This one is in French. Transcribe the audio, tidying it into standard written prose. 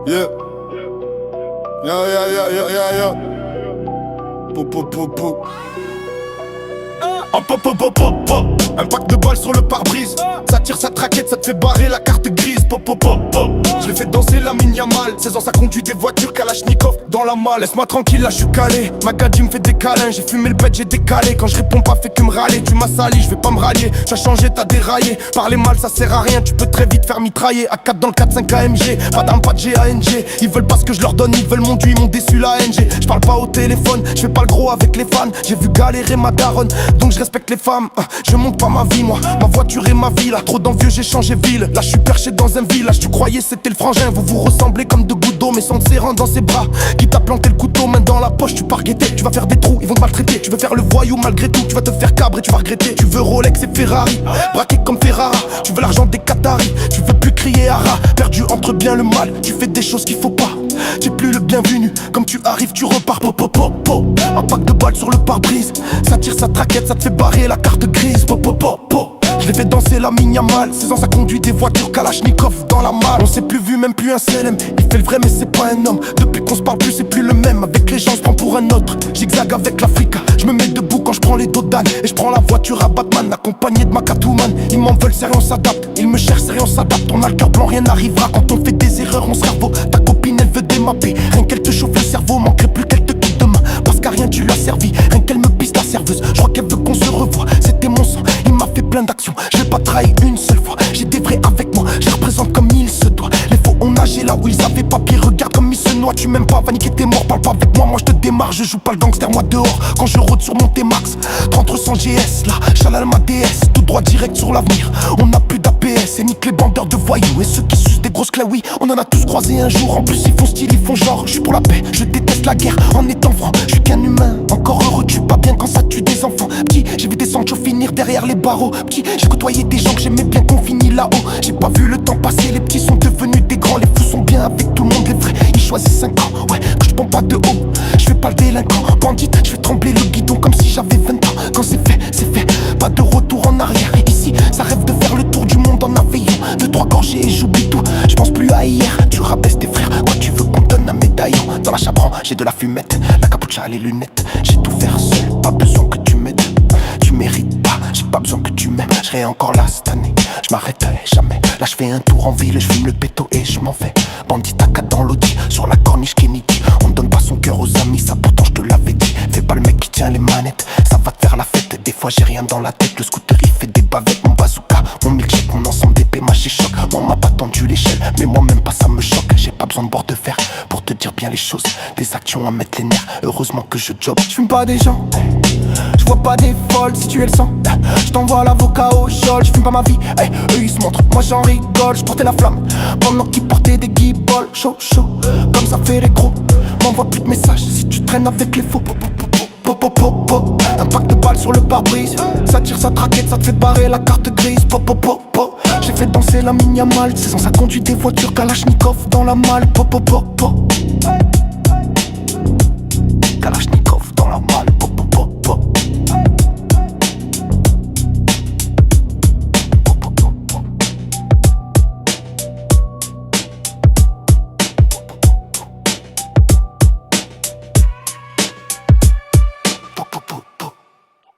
Yeah. Yeah. Pou. Oh, pop. Un pack de balles sur le pare-brise. Ça tire sa traquette, ça te fait barrer la carte grise. Pop. Je l'ai fait danser la mine mal. 16 ans ça conduit des voitures Kalachnikov dans la malle. Laisse-moi tranquille là je suis calé. Ma gadji me fait des câlins. J'ai fumé le bête, j'ai décalé. Quand je réponds pas fait que me râler. Tu m'as sali, je vais pas me rallier. Tu as changé, t'as déraillé. Parler mal ça sert à rien. Tu peux très vite faire mitrailler. A4 dans le 4-5 AMG. Pas d'armes, pas de GANG. Ils veulent pas ce que je leur donne, ils veulent mon dû. Ils m'ont déçu la NG. Je parle pas au téléphone, je fais pas le gros avec les fans. J'ai vu galérer ma daronne, donc je respecte les femmes. Je monte pas ma vie moi, ma voiture et ma vie là. Trop d'envieux j'ai changé ville. Là je suis perché dans un village. Tu croyais c'était le frangin. Vous vous ressemblez comme deux gouttes d'eau mais sans te serrant dans ses bras. Qui t'a planté le couteau, main dans la poche. Tu pars guetter, tu vas faire des trous, ils vont te maltraiter. Tu veux faire le voyou malgré tout, tu vas te faire cabrer, tu vas regretter. Tu veux Rolex et Ferrari, braqué comme Ferrara. Tu veux l'argent des Qataris, tu veux plus crier Ara. Perdu entre bien le mal, tu fais des choses qu'il faut pas. J'ai plus le bienvenu, comme tu arrives tu repars. Un pack de balles sur le pare-brise. Ça tire sa traquette, ça te fait barrer la carte grise. Je l'ai fait danser la mine mal. 16 ans ça conduit des voitures Kalachnikov dans la malle. On s'est plus vu, même plus un CLM. Il fait le vrai mais c'est pas un homme. Depuis qu'on se parle plus c'est plus le même. Avec les gens on se prend pour un autre. Zigzag avec l'Africa. Je me mets debout quand je prends les dos d'âne. Et je prends la voiture à Batman accompagné de ma Catwoman. Ils m'en veulent, sérieux on s'adapte. Ils me cherchent, sérieux on s'adapte. On a le cœur blanc, rien n'arrivera. Quand on fait des erreurs on se cerveau. Ta copine elle veut démapper. Rien qu'elle te chauffe le cerveau. Manquerait plus qu'elle te quitte demain. Parce qu'à rien tu l'as servi. Rien qu'elle me pisse la serveuse. Je crois qu'elle veut qu'on se revoie. C'était mon sang, il m'a fait plein d'actions. J'ai pas trahi une seule fois. J'ai des vrais avec moi, je les représente comme il se doit. Les faux ont nagé là où ils avaient pas pied. Regarde comme ils se noient. Tu m'aimes pas, va niquer tes morts. Parle pas avec moi, moi je te démarre. Je joue pas le gangster, moi dehors. Quand je rôde sur mon T-Max 3300 GS là, chalal ma DS. Tout droit direct sur l'avenir. On n'a plus d'APS et nique les bandeurs de voyous. Et ceux qui sucent des grosses clés, oui, on en a tous croisé un jour. En plus ils font style, ils font genre. Je suis pour la paix, je déteste la guerre. En étant franc, je suis qu'un humain. Encore heureux, tu pas bien quand ça tue des enfants. Petit, j'ai vu des Sancho finir derrière les barreaux. Petit, j'ai côtoyé des gens que j'aimais bien qu'on finit là-haut. J'ai pas vu le temps passer, les petits sont devenus des grands. Les fous sont bien avec tout le monde, les vrais, ils choisissent 5 ans. Ouais, que je prends pas de haut, je fais pas le délinquant. Bandite, je fais trembler le guidon comme si j'avais 20 ans. Quand c'est fait, pas de retour en arrière. Ici, ça rêve de faire le tour du monde en avion. 2-3 gorgées et j'oublie tout, je pense plus à hier. Tu rabaisses tes frères, quoi tu veux qu'on donne un médaillon. Dans la chabran, j'ai de la fumette, la capucha, les lunettes. J'ai tout faire seul, pas besoin que tu m'aides. Tu mérites pas, j'ai pas besoin que tu m'aimes. Je serai encore là cette année, je m'arrêterai jamais. Là je fais un tour en ville, je fume le péto et je m'en vais. Bandit à 4 dans l'audi, sur la corniche Kennedy. On donne pas son cœur aux amis, ça pourtant je te l'avais dit. Fais pas le mec qui tient les manettes, ça va te faire la fête. Des fois j'ai rien dans la tête, le scooter il fait des bavettes. Mon bazooka, mon milkshake, mon ensemble d'épées, ma choc. Moi on m'a pas tendu l'échelle, mais moi même pas ça me choque. J'ai pas besoin de bord de fer pour te dire bien les choses. Des actions à mettre les nerfs, heureusement que je job. Je fume pas des gens, je vois pas des folles, si tu es le sang. Je t'envoie l'avocat au sol, je fume pas ma vie. Eux ils se montrent, moi j'en rigole. Je portais la flamme pendant qu'ils portaient des guibolles. Chaud, comme ça fait les gros. M'envoie plus de messages si tu traînes avec les faux. Un pack de balles sur le pare-brise. Ça tire sa traquette, ça te fait barrer la carte grise. J'ai fait danser la mine mal. 16 ans ça conduit des voitures Kalachnikov dans la malle.